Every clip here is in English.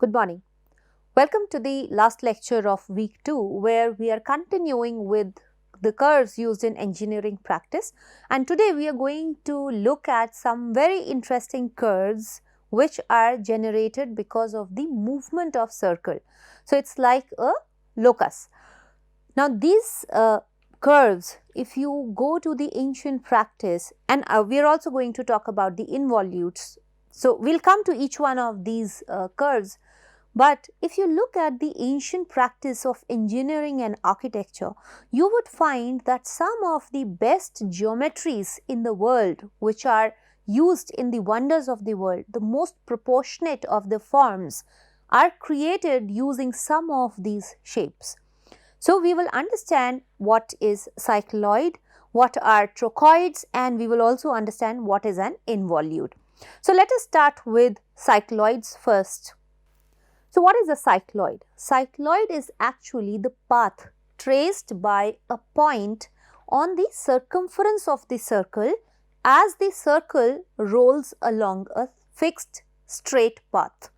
Good morning. Welcome to the last lecture of week 2, where we are continuing with the curves used in engineering practice, and today we are going to look at some very interesting curves which are generated because of the movement of circle. So, it is like a locus. Now, these curves, if you go to the ancient practice, and we are also going to talk about the involutes. So, we will come to each one of these curves. But if you look at the ancient practice of engineering and architecture, you would find that some of the best geometries in the world which are used in the wonders of the world, the most proportionate of the forms, are created using some of these shapes. So, we will understand what is cycloid, what are trochoids, and we will also understand what is an involute. So, let us start with cycloids first. So, what is a cycloid? Cycloid is actually the path traced by a point on the circumference of the circle as the circle rolls along a fixed straight path.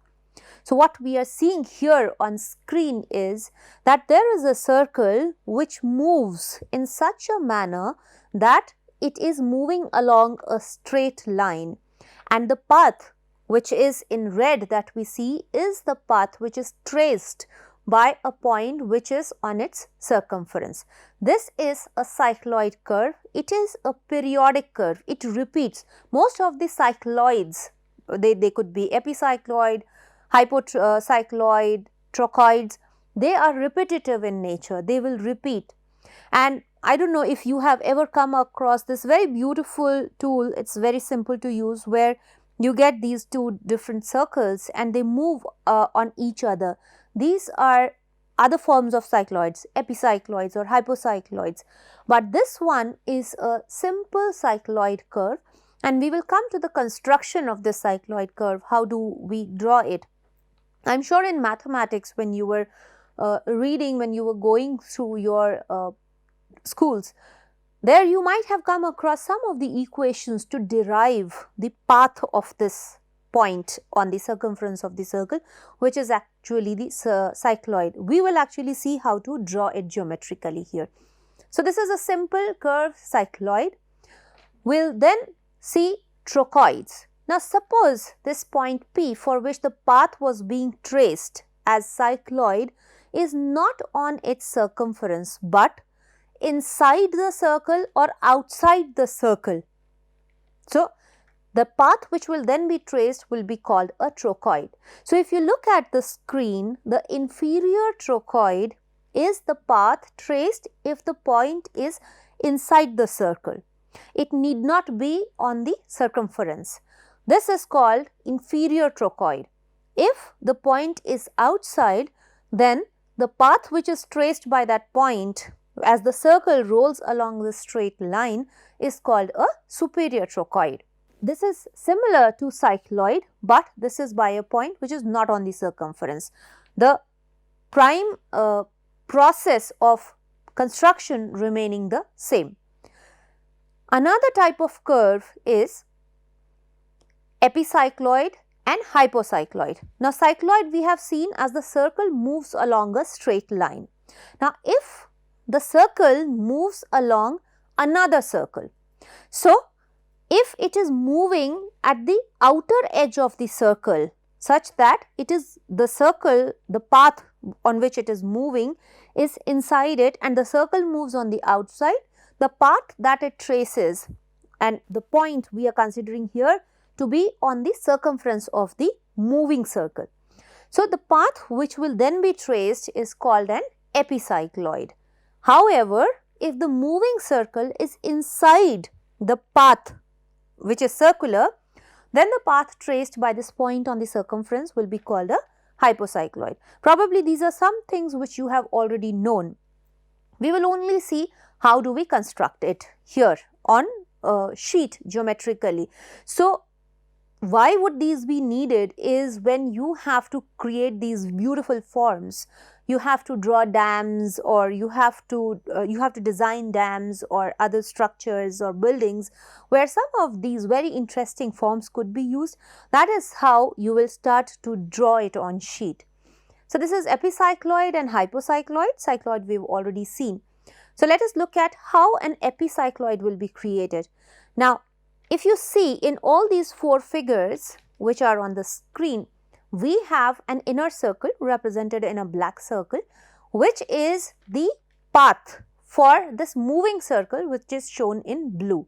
So, what we are seeing here on screen is that there is a circle which moves in such a manner that it is moving along a straight line, and the path which is in red that we see is the path which is traced by a point which is on its circumference. This is a cycloid curve. It is a periodic curve. It repeats. Most of the cycloids, they could be epicycloid, hypocycloid, trochoids, they are repetitive in nature. They will repeat. And I don't know if you have ever come across this very beautiful tool. It's very simple to use, where you get these two different circles and they move on each other. These are other forms of cycloids, epicycloids or hypocycloids, but this one is a simple cycloid curve, and we will come to the construction of this cycloid curve. How do we draw it? I am sure in mathematics, when you were reading, when you were going through your schools, there you might have come across some of the equations to derive the path of this point on the circumference of the circle, which is actually the cycloid. We will actually see how to draw it geometrically here. So, this is a simple curve cycloid. We will then see trochoids. Now, suppose this point P, for which the path was being traced as cycloid, is not on its circumference, but inside the circle or outside the circle. So, the path which will then be traced will be called a trochoid. So, if you look at the screen, the inferior trochoid is the path traced if the point is inside the circle. It need not be on the circumference. This is called inferior trochoid. If the point is outside, then the path which is traced by that point as the circle rolls along the straight line is called a superior trochoid. This is similar to cycloid, but this is by a point which is not on the circumference. The prime process of construction remaining the same. Another type of curve is epicycloid and hypocycloid. Now, cycloid we have seen as the circle moves along a straight line. Now, if the circle moves along another circle. So, if it is moving at the outer edge of the circle such that it is the circle, the path on which it is moving is inside it and the circle moves on the outside, the path that it traces and the point we are considering here to be on the circumference of the moving circle. So, the path which will then be traced is called an epicycloid. However, if the moving circle is inside the path which is circular, then the path traced by this point on the circumference will be called a hypocycloid. Probably these are some things which you have already known. We will only see how do we construct it here on a sheet geometrically. So, why would these be needed is when you have to create these beautiful forms, you have to draw dams, or you have to design dams or other structures or buildings where some of these very interesting forms could be used. That is how you will start to draw it on sheet. So, this is epicycloid and hypocycloid. Cycloid we have already seen. So, let us look at how an epicycloid will be created. Now, if you see in all these 4 figures which are on the screen, we have an inner circle represented in a black circle, which is the path for this moving circle, which is shown in blue.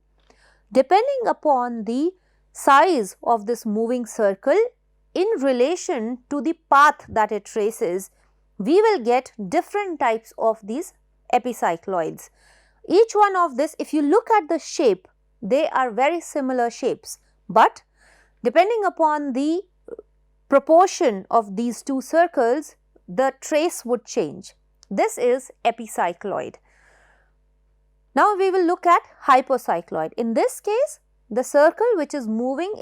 Depending upon the size of this moving circle in relation to the path that it traces, we will get different types of these epicycloids. Each one of this, if you look at the shape, they are very similar shapes, but depending upon the proportion of these 2 circles, the trace would change. This is epicycloid. Now, we will look at hypocycloid. In this case, the circle which is moving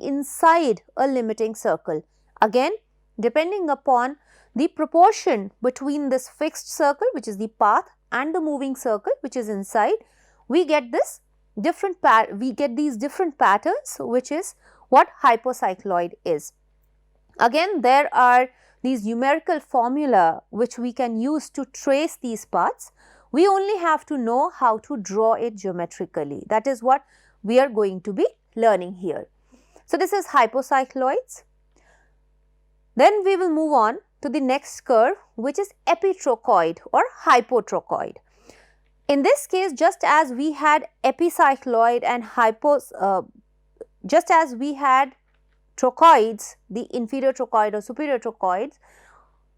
inside a limiting circle. Again, depending upon the proportion between this fixed circle, which is the path, and the moving circle which is inside, we get these different patterns, which is what hypocycloid is. Again, there are these numerical formula which we can use to trace these paths. We only have to know how to draw it geometrically. That is what we are going to be learning here. So, this is hypocycloids. Then we will move on to the next curve, which is epitrochoid or hypotrochoid. In this case, just as we had epicycloid and trochoids, the inferior trochoid or superior trochoids,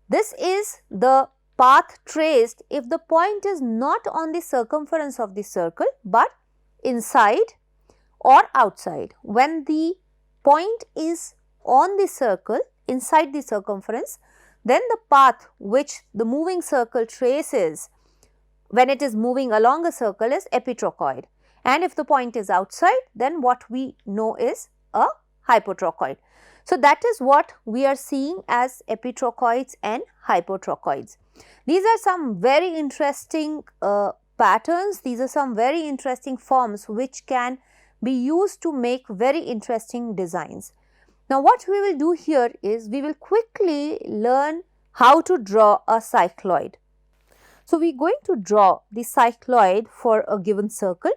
this is the path traced if the point is not on the circumference of the circle, but inside or outside. When the point is on the circle, inside the circumference, then the path which the moving circle traces when it is moving along a circle is epitrochoid, and if the point is outside, then what we know is a hypotrochoid. So, that is what we are seeing as epitrochoids and hypotrochoids. These are some very interesting patterns, these are some very interesting forms which can be used to make very interesting designs. Now, what we will do here is we will quickly learn how to draw a cycloid. So, we are going to draw the cycloid for a given circle.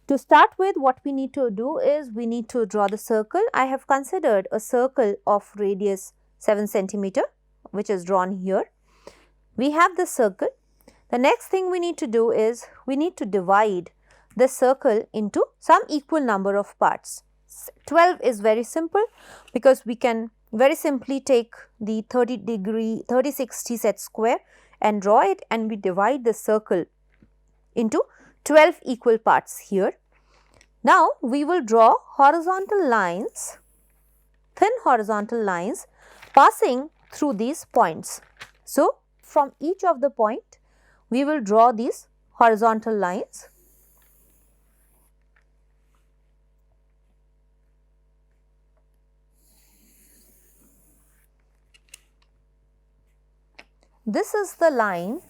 To start with, what we need to do is we need to draw the circle. I have considered a circle of radius 7 centimeter, which is drawn here. We have the circle. The next thing we need to do is we need to divide the circle into some equal number of parts. 12 is very simple because we can very simply take the 30-60 set square and draw it, and we divide the circle into 12 equal parts here. Now, we will draw horizontal lines, thin horizontal lines passing through these points. So, from each of the point, we will draw these horizontal lines. This is the line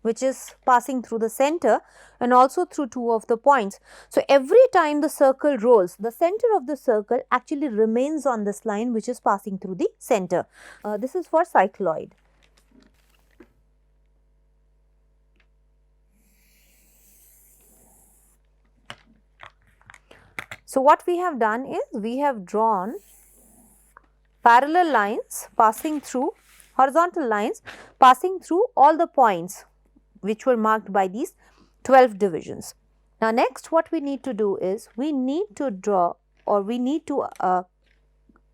which is passing through the center and also through 2 of the points. So, every time the circle rolls, the center of the circle actually remains on this line which is passing through the center. This is for cycloid. So, what we have done is we have drawn parallel lines passing through, horizontal lines passing through all the points which were marked by these 12 divisions. Now, next what we need to do is we need to draw, or we need to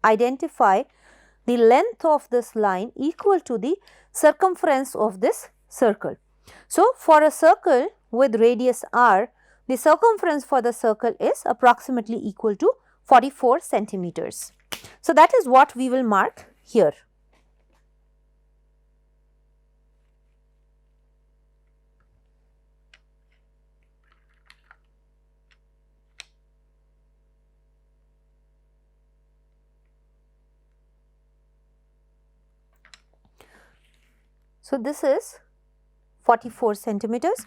identify the length of this line equal to the circumference of this circle. So, for a circle with radius r, the circumference for the circle is approximately equal to 44 centimeters. So, that is what we will mark here. So, this is 44 centimeters,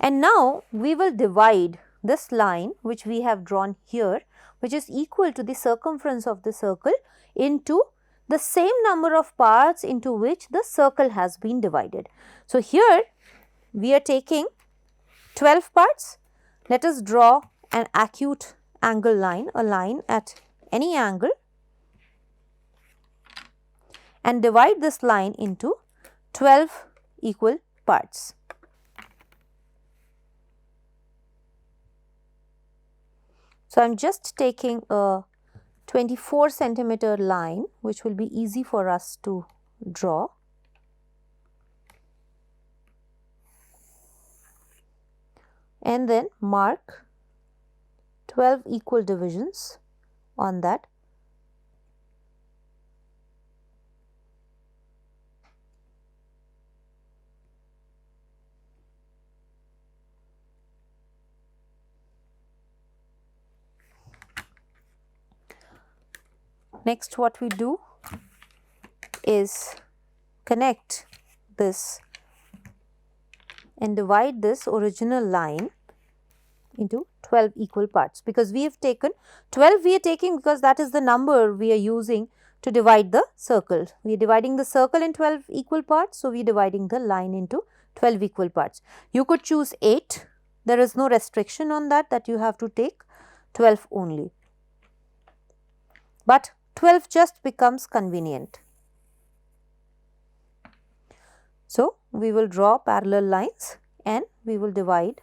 and now we will divide this line which we have drawn here, which is equal to the circumference of the circle, into the same number of parts into which the circle has been divided. So, here we are taking 12 parts. Let us draw an acute angle line, a line at any angle, and divide this line into 12 equal parts. So, I am just taking a 24 centimeter line which will be easy for us to draw. And then mark 12 equal divisions on that. Next, what we do is connect this and divide this original line into 12 equal parts, because we have taken 12, we are taking because that is the number we are using to divide the circle. We are dividing the circle in 12 equal parts, so we are dividing the line into 12 equal parts. You could choose 8, there is no restriction on that you have to take 12 only, but 12 just becomes convenient. So, we will draw parallel lines and we will divide .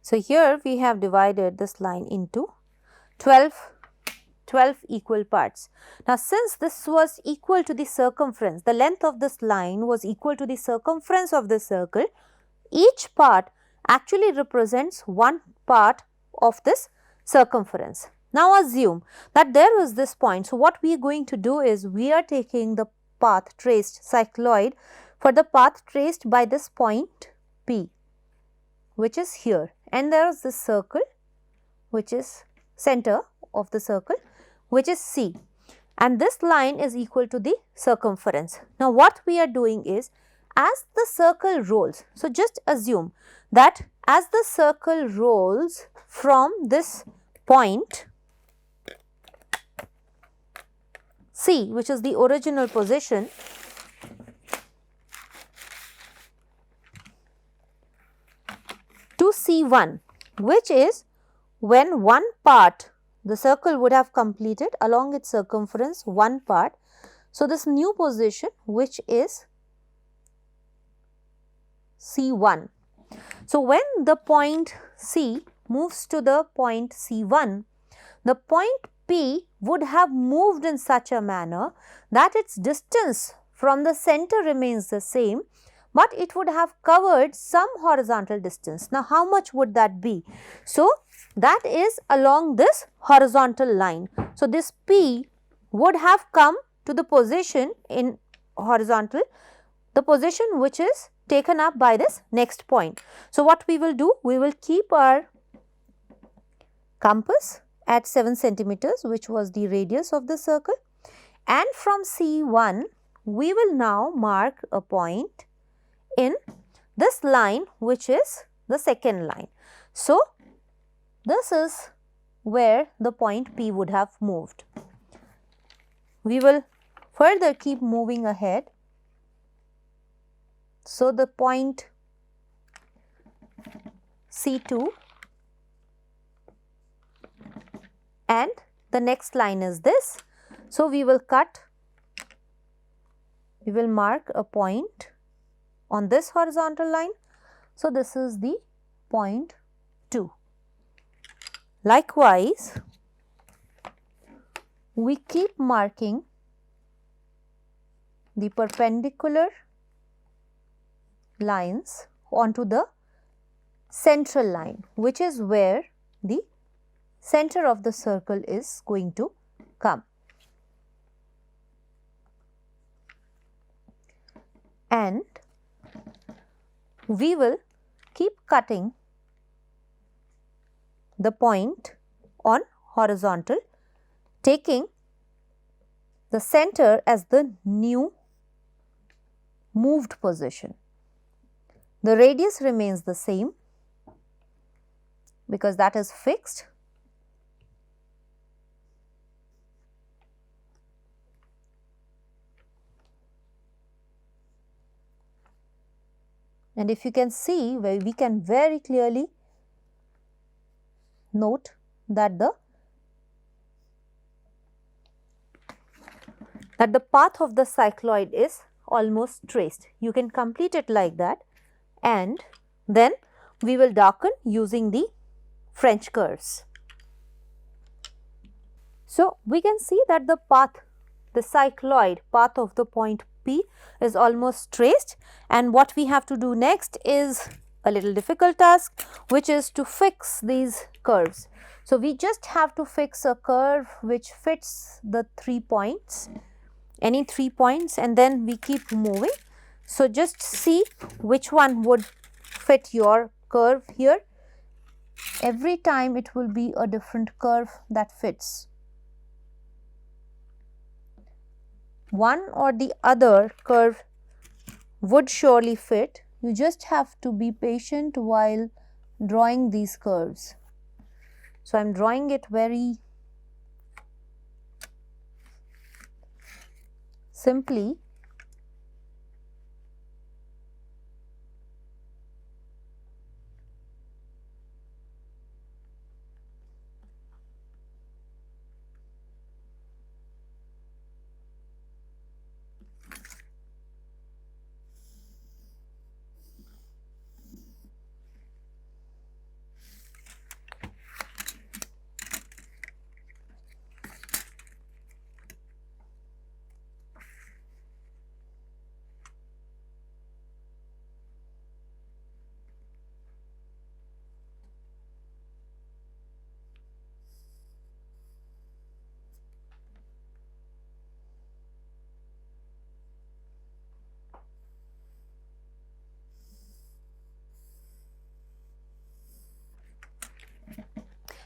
So, here we have divided this line into 12 equal parts. Now, since this was equal to the circumference, the length of this line was equal to the circumference of the circle, each part actually represents one part of this circumference. Now, assume that there is this point. So, what we are going to do is we are taking the path traced cycloid for the path traced by this point P, which is here, and there is this circle which is center of the circle, which is C, and this line is equal to the circumference. Now, what we are doing is, as the circle rolls, so just assume that as the circle rolls from this point C, which is the original position, to C1, which is when one part, the circle would have completed along its circumference one part. So, this new position which is C1. So, when the point C moves to the point C1, the point P would have moved in such a manner that its distance from the center remains the same, but it would have covered some horizontal distance. Now, how much would that be? So, that is along this horizontal line. So, this P would have come to the position in horizontal, the position which is taken up by this next point. So, what we will do? We will keep our compass at 7 centimeters, which was the radius of the circle, and from C1 we will now mark a point in this line which is the second line. So, this is where the point P would have moved. We will further keep moving ahead. So, the point C2 and the next line is this. So, we will mark a point on this horizontal line. So, this is the point 2. Likewise, we keep marking the perpendicular lines onto the central line, which is where the center of the circle is going to come. And we will keep cutting the point on horizontal, taking the center as the new moved position. The radius remains the same because that is fixed. And if you can see, where we can very clearly note that the path of the cycloid is almost traced. You can complete it like that, and then we will darken using the French curves. So, we can see that the path, the cycloid path of the point P is almost traced, and what we have to do next is a little difficult task, which is to fix these curves. So, we just have to fix a curve which fits the 3 points, any 3 points, and then we keep moving. So, just see which one would fit your curve here. Every time it will be a different curve that fits. One or the other curve would surely fit. You just have to be patient while drawing these curves. So, I am drawing it very simply.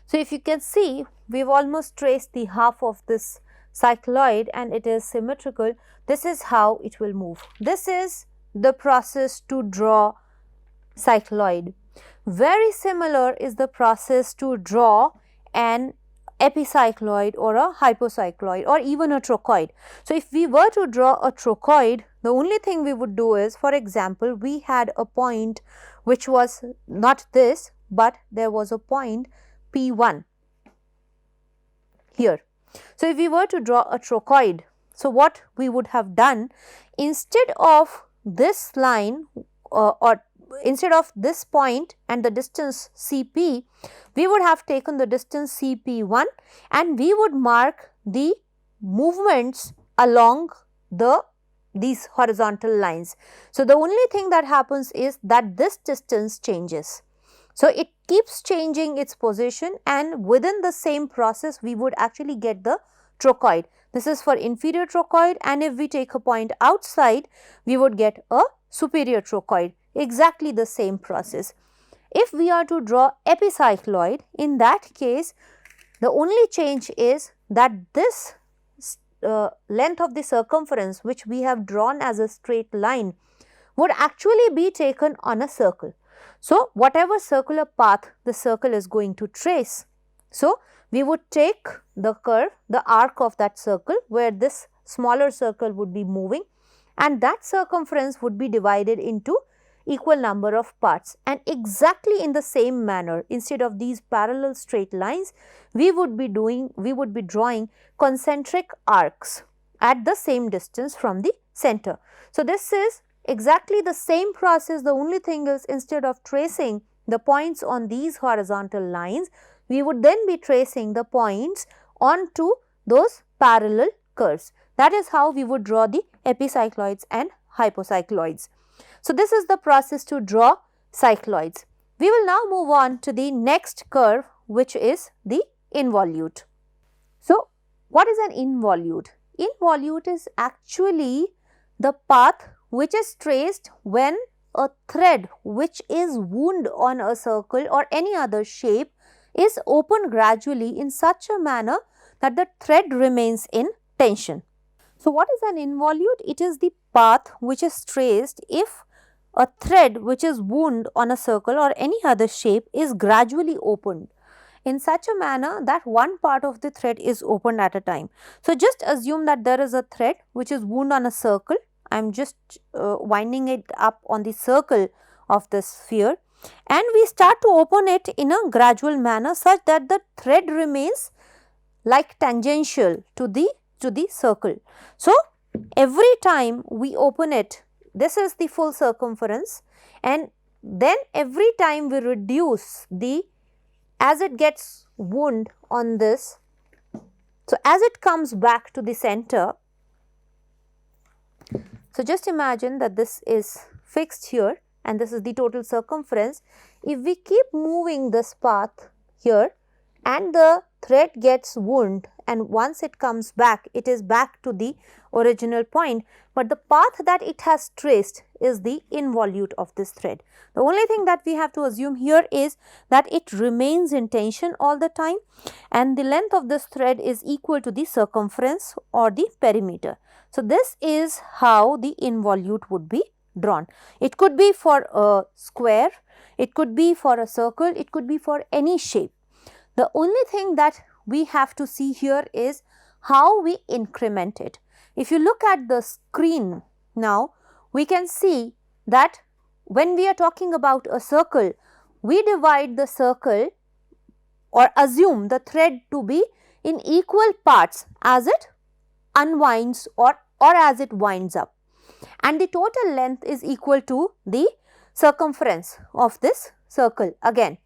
So, if you can see, we have almost traced the half of this cycloid and it is symmetrical. This is how it will move. This is the process to draw cycloid. Very similar is the process to draw an epicycloid or a hypocycloid or even a trochoid. So, if we were to draw a trochoid, the only thing we would do is, for example, we had a point which was not this, but there was a point P1 here. So, if we were to draw a trochoid, so what we would have done, instead of this line or instead of this point and the distance Cp, we would have taken the distance Cp1 and we would mark the movements along these horizontal lines. So, the only thing that happens is that this distance changes. So, it keeps changing its position, and within the same process we would actually get the trochoid. This is for inferior trochoid, and if we take a point outside, we would get a superior trochoid, exactly the same process. If we are to draw epicycloid, in that case the only change is that this length of the circumference which we have drawn as a straight line would actually be taken on a circle. So, whatever circular path the circle is going to trace, so we would take the curve, the arc of that circle where this smaller circle would be moving, and that circumference would be divided into equal number of parts, and exactly in the same manner, instead of these parallel straight lines, we would be drawing concentric arcs at the same distance from the center. So, this is exactly the same process. The only thing is, instead of tracing the points on these horizontal lines, we would then be tracing the points onto those parallel curves. That is how we would draw the epicycloids and hypocycloids. So, this is the process to draw cycloids. We will now move on to the next curve, which is the involute. So, what is an involute? Involute is actually the path which is traced when a thread which is wound on a circle or any other shape is opened gradually in such a manner that the thread remains in tension. So, what is an involute? It is the path which is traced if a thread which is wound on a circle or any other shape is gradually opened in such a manner that one part of the thread is opened at a time. So, just assume that there is a thread which is wound on a circle. I am just winding it up on the circle of the sphere, and we start to open it in a gradual manner such that the thread remains like tangential to the circle. So, every time we open it, this is the full circumference, and then every time we reduce the, as it gets wound on this, so as it comes back to the center, so just imagine that this is fixed here and this is the total circumference. If we keep moving this path here and the thread gets wound, and once it comes back, it is back to the original point, but the path that it has traced is the involute of this thread. The only thing that we have to assume here is that it remains in tension all the time, and the length of this thread is equal to the circumference or the perimeter. So, this is how the involute would be drawn. It could be for a square, it could be for a circle, it could be for any shape. The only thing that we have to see here is how we increment it. If you look at the screen now, we can see that when we are talking about a circle, we divide the circle or assume the thread to be in equal parts as it unwinds or as it winds up, and the total length is equal to the circumference of this circle again.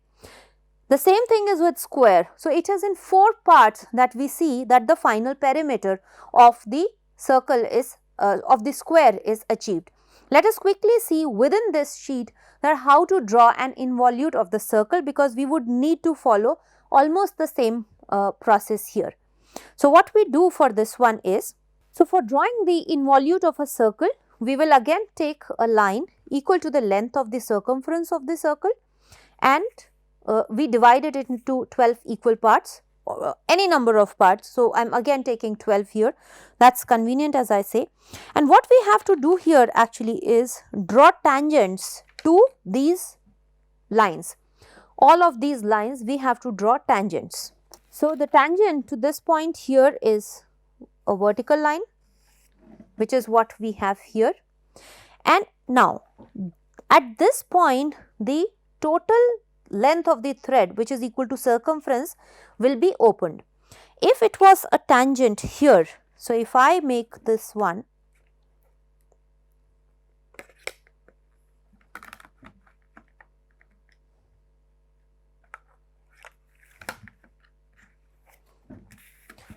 The same thing is with square. So, it is in 4 parts that we see that the final perimeter of the circle is of the square is achieved. Let us quickly see within this sheet that how to draw an involute of the circle, because we would need to follow almost the same process here. So, what we do for this one is, so for drawing the involute of a circle, we will again take a line equal to the length of the circumference of the circle, and we divided it into 12 equal parts, or any number of parts. So, I am again taking 12 here, that is convenient as I say. And what we have to do here actually is draw tangents to these lines. All of these lines we have to draw tangents. So, the tangent to this point here is a vertical line, which is what we have here. And now, at this point, the total length of the thread, which is equal to circumference, will be opened. If it was a tangent here, so if I make this one,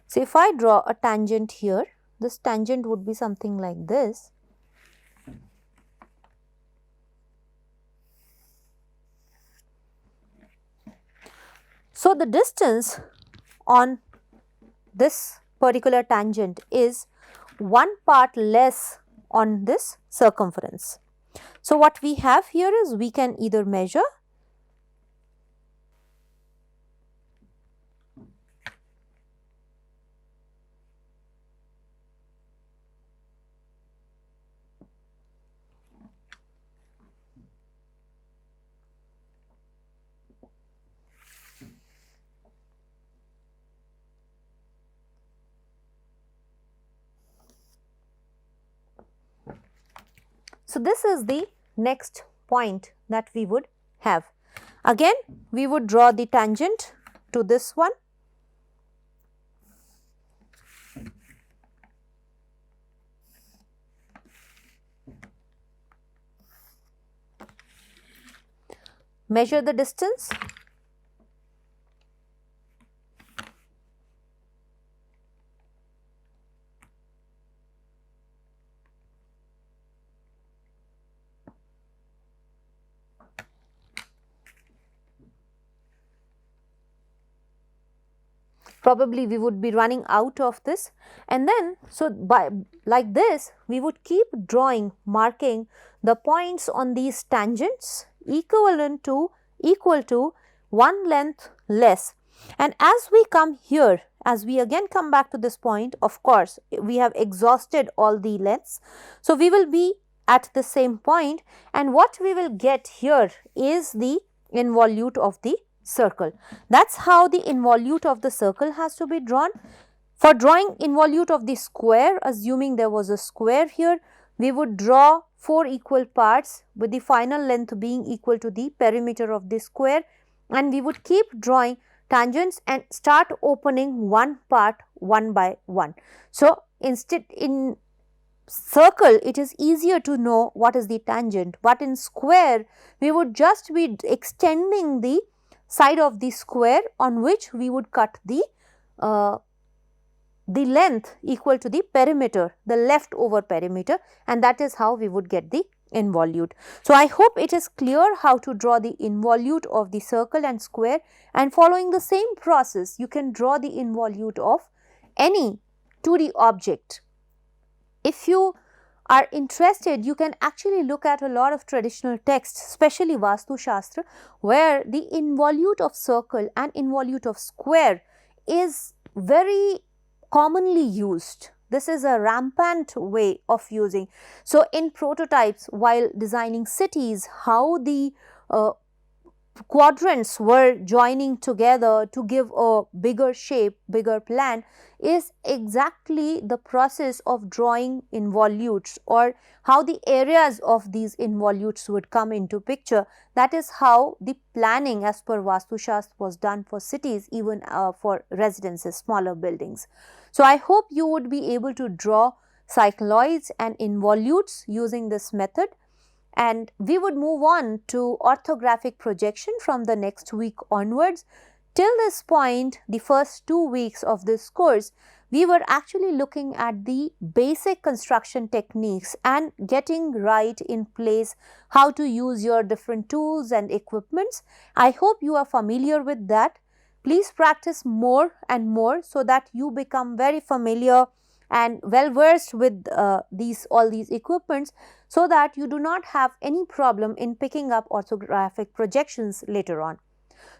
so if I draw a tangent here, this tangent would be something like this. So, the distance on this particular tangent is 1 part less on this circumference. So, what we have here is we can either measure So, this is the next point that we would have. Again, we would draw the tangent to this one. Measure the distance. probably we would be running out of this, and then so by like this we would keep drawing, marking the points on these tangents equal to one length less. And as we come here, as we again come back to this point, of course we have exhausted all the lengths, so we will be at the same point, and what we will get here is the involute of the circle. That's how the involute of the circle has to be drawn. For drawing involute of the square, assuming there was a square here, we would draw 4 equal parts with the final length being equal to the perimeter of the square, and we would keep drawing tangents and start opening one part one by one. So, instead in circle it is easier to know what is the tangent, but in square we would just be extending the side of the square on which we would cut the length equal to the perimeter, the leftover perimeter, and that is how we would get the involute. So, I hope it is clear how to draw the involute of the circle and square, and following the same process you can draw the involute of any 2D object. If you are interested, you can actually look at a lot of traditional texts, especially Vastu Shastra, where the involute of circle and involute of square is very commonly used. This is a rampant way of using. So, in prototypes, while designing cities, how the quadrants were joining together to give a bigger shape, bigger plan, is exactly the process of drawing involutes, or how the areas of these involutes would come into picture. That is how the planning as per Vastu Shastra was done for cities, even for residences, smaller buildings. So, I hope you would be able to draw cycloids and involutes using this method, and we would move on to orthographic projection from the next week onwards. Till this point, the first 2 weeks of this course, we were actually looking at the basic construction techniques and getting right in place how to use your different tools and equipments. I hope you are familiar with that. Please practice more and more so that you become very familiar and well versed with all these equipments, so that you do not have any problem in picking up orthographic projections later on.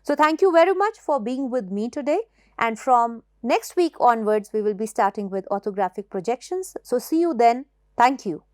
So, thank you very much for being with me today, and from next week onwards we will be starting with orthographic projections. So, see you then. Thank you.